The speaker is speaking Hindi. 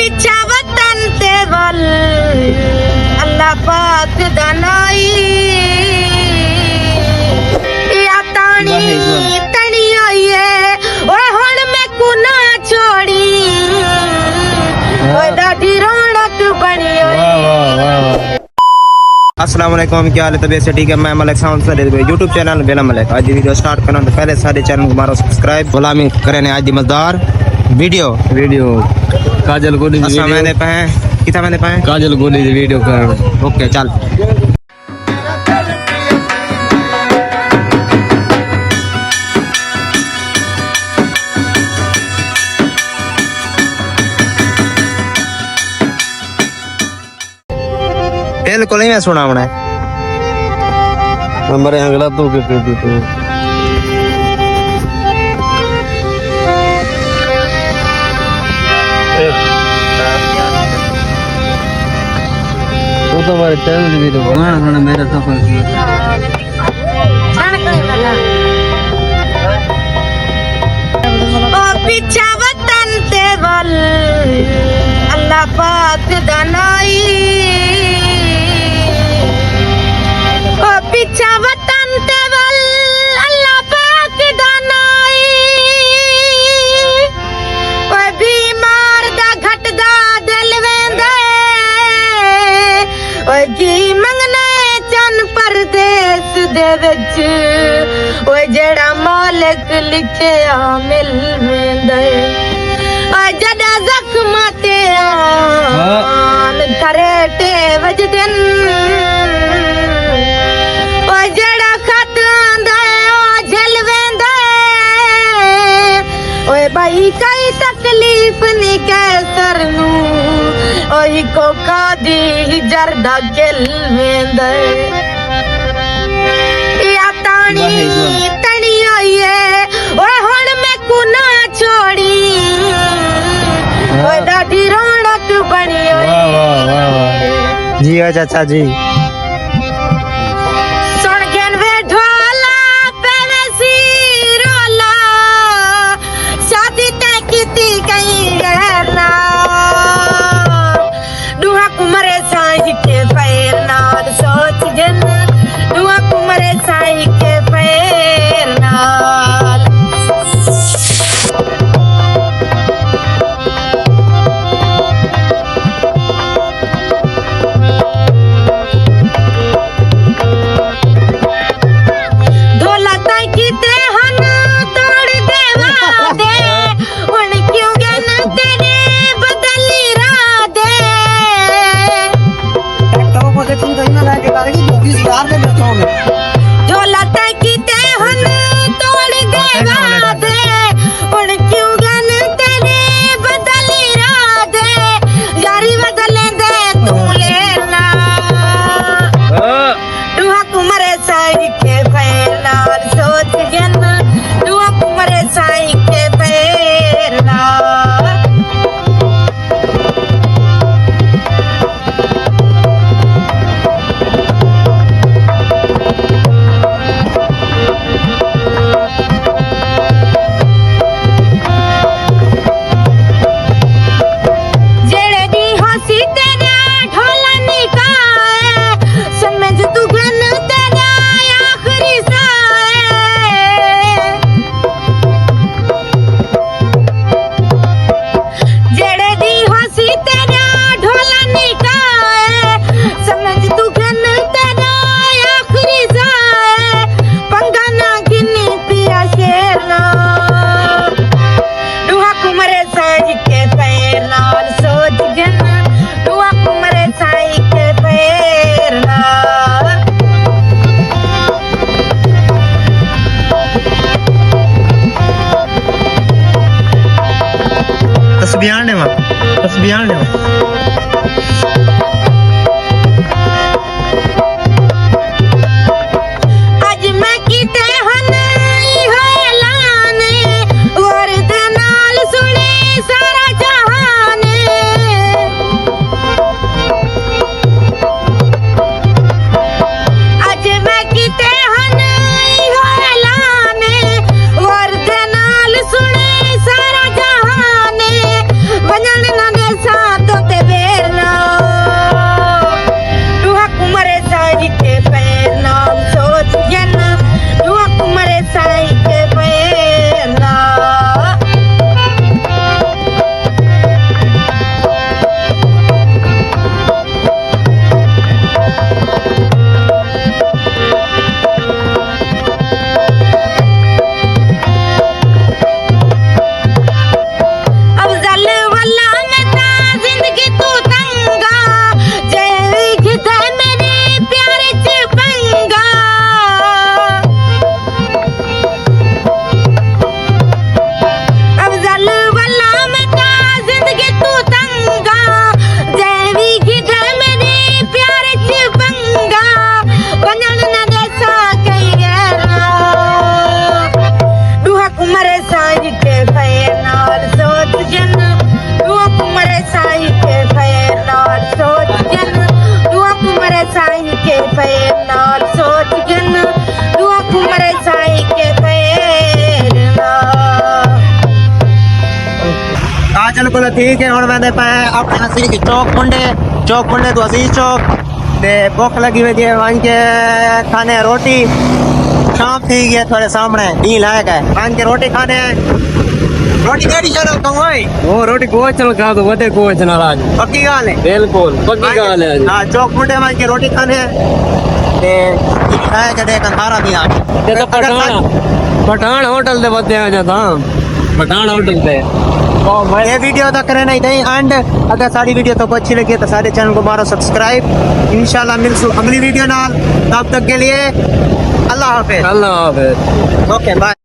पिछा वतन ते वल अल्लाह पाक दनाई या तानी तनी आईए ओए हुण मैं कुना छोड़ी ओए डाडी रौनक बनी होई। अस्सलाम वालेकुम, क्या हाल है? तबीयत से ठीक है? मैं मलिक साउंड से यूट्यूब चैनल बेला मलिक। आज वीडियो स्टार्ट करना तो पहले सारे चैनल को मारो सब्सक्राइब। गुलामी करें आज दी मजेदार वीडियो काजल गोली असा मैंने पाए कितना मैंने पाए काजल गोली की वीडियो कर। ओके चल बिल्कुल ही मैं सुना होना है हमारे यहाँ गलत हो के तो वो तो हमारे चैनल की वीडियो बनाना मेरा सफर किया। ओ पिछा वतन ते वल अल्लाह पाक दनाई ओ पिछा वतन ते वल अल्लाह पाक दनाई ओ बीमार दा घटदा दिल वेंदे ओ जी मंगने चन परदेस दे विच ओ जेड़ा मालिक लिखिया मिल वेंदे ओ जदा जख्म ते आन करे ते वजदन ओ जेड़ा खत आंदा ओ झल वेंदे ओए भाई कई तकलीफ नी कैसर नू ओही को कादी जरदा गिल वेंदे या तानी तनी आईए ओए हुण मैं कुना छोड़ी ओए डाडी रौनक बनी होई। जी हाँ चाचा जी सुन गन वे ढोला पेवे सी रोला शादी ते कीती कहीं गहना दुआ कुमरे साई के पैर नाल सोच जन दुआ कुमरे साई के पैर नाल ढोला ताई कीते हन तोड़ देवा दे हुण क्यों गन तेरे बदली रा दे ढोला ताई कीते हन तोड़ देवा दे हुण क्यों गन तेरे बदली रा दे यारी बदले दे तू लेना दुआ कुमरे साई के पैर नाल सोच गन दुआ कुमरे साई के पैर नाल जेड़े दी हंसी तेरा ढोला निकाए समझ तू गन तेरा आखिरी साए जेड़े दी हंसी तेरा ढोला निकाए समझ तू गन तेरा आखिरी साए पंगा ना गिनी पिया शेरना दुआ कुमरे साई के पैर नाल सोच गन दुआ कुमरे साई के पैर नाल तस्बीहां ने आज मैं कीते हन ऐलान और दे नाल सुने सारा जहान आज मैं कीते हन ऐलान और दे नाल सुने सारा जहान वजन न दे साथ काजल को ठीक है। और मैंने पाया अपने नसीब की चौक मुंडे तो अजीज चौक ते भूख लगी हुई है वहाँ के खाने रोटी शाम थी गई थोड़े सामने डी लायक है वहाँ के रोटी खाने रोटी केड़ी चलो कमाई वो रोटी कोचल खा तो वधे कोच नाराज पक्की गाल है बिल्कुल पक्की गाल है हाँ चौक मुंडे वहाँ के रोटी खाने ते डी लायक है खाना भी आज ये तो पठान होटल दे वधे आ जाता पठान होटल पे ये वीडियो तक रहना ही नहीं एंड अगर सारी वीडियो तो अच्छी लगी तो सारे चैनल को मारो सब्सक्राइब इंशाल्लाह मिलसू अगली वीडियो नाल तब तक के लिए अल्लाह हाफिज अल्लाह हाफिज ओके बाय